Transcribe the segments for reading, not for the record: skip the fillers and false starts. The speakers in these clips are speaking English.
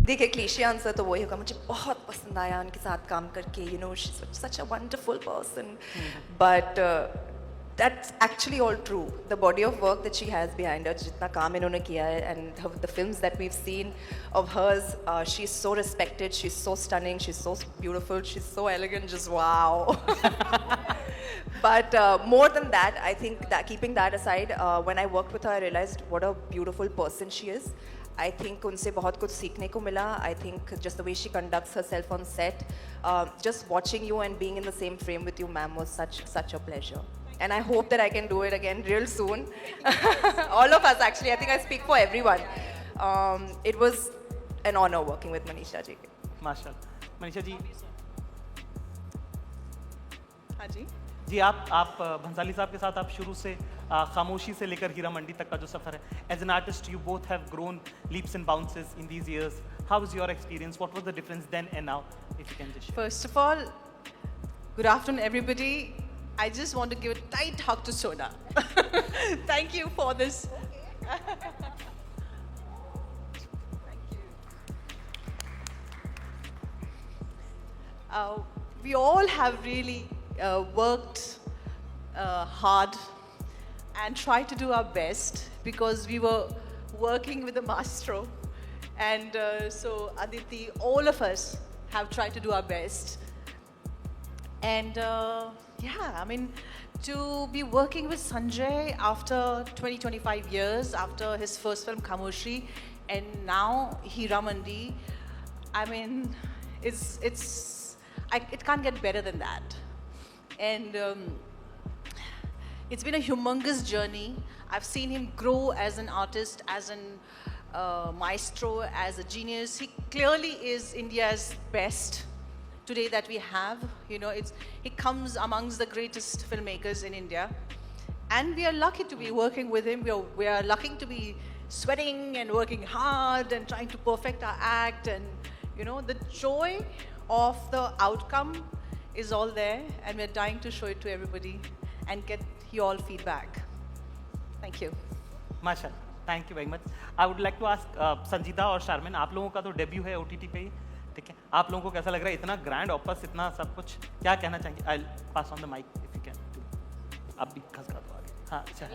देखिए cliché answer तो वही होगा, मुझे बहुत पसंद आया उनके साथ काम करके, you know she is such a wonderful person, but that's actually all true. The body of work that she has behind her, जितना काम इन्होंने किया है, and the films that we've seen of hers, she's so respected, she's so stunning, she's so beautiful, she's so elegant, just wow. But more than that, I think that keeping that aside, when I worked with her, I realized what a beautiful person she is. I think उनसे बहुत कुछ सीखने को मिला. I think just the way she conducts herself on set, just watching you and being in the same frame with you, ma'am, was such a pleasure. And I hope that I can do it again real soon. All of us actually, I think I speak for everyone. It was an honor working with Manisha ji. माशाल्लाह। मनीषा जी, हाँ जी। जी आप भंसाली साहब के साथ आप शुरू से खामोशी से लेकर हीरा मंडी तक का जो सफ़र है, as an artist you both have grown leaps and bounces in these years. How is your experience? What was the difference then and now, if you can just share. First of all, good afternoon, everybody. I just want to give a tight hug to Sona. Thank you for this. Thank you. We all have really worked hard and tried to do our best because we were working with the maestro. And so Aditi, all of us have tried to do our best. And yeah, I mean, to be working with Sanjay after 20-25 years, after his first film Khamoshi, and now Heera Mandi, I mean, it can't get better than that. And it's been a humongous journey. I've seen him grow as an artist, as an maestro, as a genius. He clearly is India's best today that we have. You know, he comes amongst the greatest filmmakers in India, and we are lucky to be working with him. We are lucky to be sweating and working hard and trying to perfect our act, and you know, the joy of the outcome is all there, and we're dying to show it to everybody and get your feedback. Thank you. माशाल्लाह, thank you very much. I would like to ask Sanjeeda और शारमिन, आप लोगों का तो debut है OTT पे ही, ठीक है, आप लोगों को कैसा लग रहा है? इतना ग्रैंड ऑपस, इतना सब कुछ, क्या कहना चाहेंगे? I pass on the mic if you can. आप भी खस खा दो आगे. हाँ, अच्छा.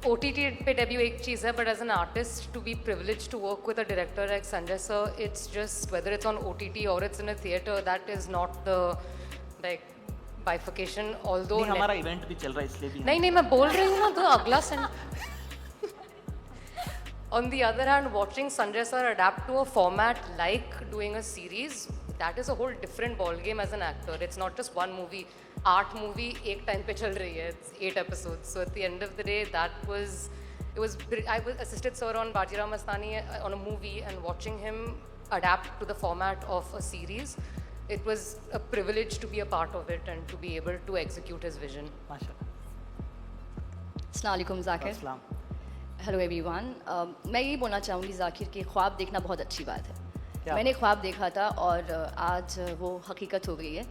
OTT पे डेब्यू एक चीज़ है, but as an artist to be privilege to work with a director like Sanjay sir, it's just whether it's on OTT और it's in a theatre, that is not the like bifurcation. Although हमारा event भी चल रहा है इसलिए भी. नहीं, मैं बोल रही हूँ ना, तो अगला On the other hand, watching Sanjay sir adapt to a format like doing a series, that is a whole different ball game as an actor. It's not just one movie. 8 movie एक time पे चल रही है. It's 8 episodes. So at the end of the day, I assisted sir on Bajirao Mastani on a movie, and watching him adapt to the format of a series, it was a privilege to be a part of it and to be able to execute his vision. माशाल्लाह. अस्सलाम वालेकुम ज़ाकिर. अस्सलाम. Hello everyone. मैं यही बोलना चाहूँगी ज़ाकिर कि ख्वाब देखना बहुत अच्छी बात है. मैंने ख्वाब देखा था और आज वो हकीकत हो गई है.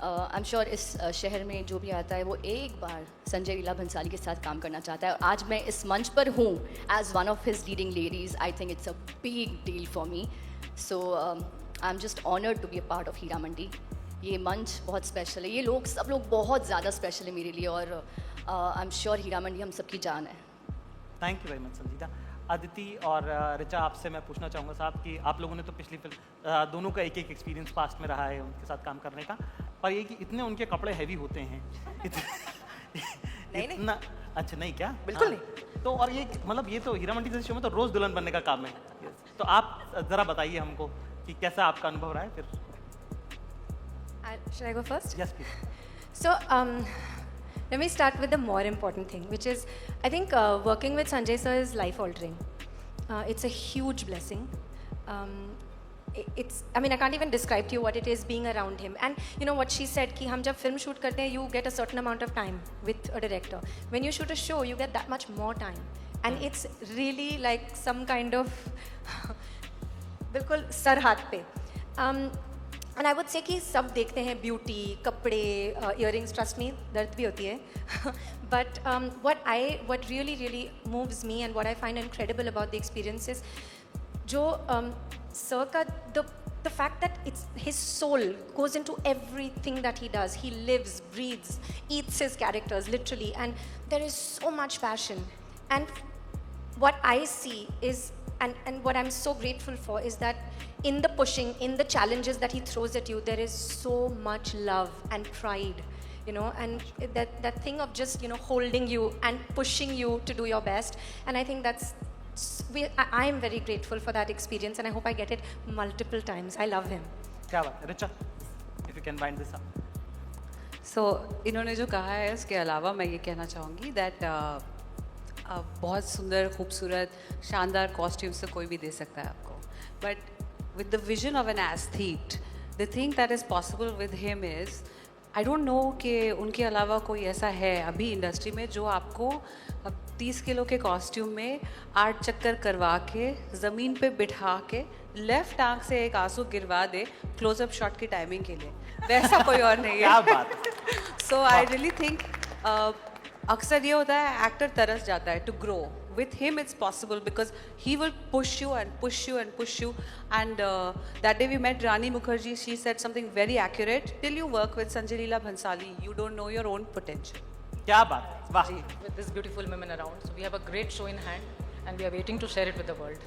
आई एम श्योर इस शहर में जो भी आता है वो एक बार संजय लीला भंसाली के साथ काम करना चाहता है. और आज मैं इस मंच पर हूँ as one of his leading ladies. I think it's a big deal for me. So I am just honoured to be a part of Heera Mandi. ये मंच बहुत स्पेशल है, ये लोग सब लोग बहुत ज़्यादा स्पेशल है मेरे लिए, और I am sure Heera Mandi हम सबकी जान है. थैंक यू वेरी मच संजीदा. अदिति और रिचा, आपसे मैं पूछना चाहूँगा साहब कि आप लोगों ने तो पिछली फिल्म दोनों का एक एक्सपीरियंस पास्ट में रहा है उनके साथ काम करने का, पर ये कि इतने उनके कपड़े हैवी होते हैं. नहीं. इतना अच्छा नहीं क्या? बिल्कुल नहीं. तो और ये मतलब ये तो हीरा मंडी जैसे शो में तो रोज़ दुल्हन बनने का काम है. तो आप ज़रा बताइए हमको कि कैसा आपका अनुभव रहा है. फिर Should I go first? Yes, please. So, let me start with the more important thing, which is, I think working with Sanjay sir is life-altering. It's a huge blessing. I mean, I can't even describe to you what it is being around him. And you know what she said, कि हम जब film shoot करते हैं, you get a certain amount of time with a director. When you shoot a show, you get that much more time. And it's really like some kind of बिल्कुल sir हाथ पे. And I would say कि सब देखते हैं beauty, कपड़े, earrings, trust me दर्द भी होती है. But what really moves me and what I find incredible about the experience is जो Sir ka the fact that it's his soul goes into everything that he does. He lives, breathes, eats his characters literally, and there is so much passion. And what I see is, and what I'm so grateful for is that in the pushing, in the challenges that he throws at you, there is so much love and pride, you know, and that thing of just, you know, holding you and pushing you to do your best. And I think that's, I am very grateful for that experience, and I hope I get it multiple times. I love him. क्या बात है Richa, if you can wind this up. सो इन्होंने जो कहा है उसके अलावा मैं ये कहना चाहूँगी दैट बहुत सुंदर खूबसूरत शानदार कॉस्ट्यूम्स तो कोई भी दे सकता है आपको, but with the vision of an aesthete the thing that is possible with him is, I don't know कि उनके अलावा कोई ऐसा है अभी इंडस्ट्री में जो आपको 30 किलो के कॉस्ट्यूम में 8 चक्कर करवा के ज़मीन पे बिठा के लेफ्ट आंख से एक आंसू गिरवा दे क्लोजअप शॉट की टाइमिंग के लिए, वैसा कोई और नहीं क्या है. बात है. सो आई रियली थिंक अक्सर ये होता है एक्टर तरस जाता है to grow. With him it's possible because he will push you and push you and push you, and that day we met Rani Mukherjee. She said something very accurate. Till you work with Sanjay Leela Bhansali, you don't know your own potential. क्या बात है, वाह. With these beautiful women around. So we have a great show in hand and we are waiting to share it with the world.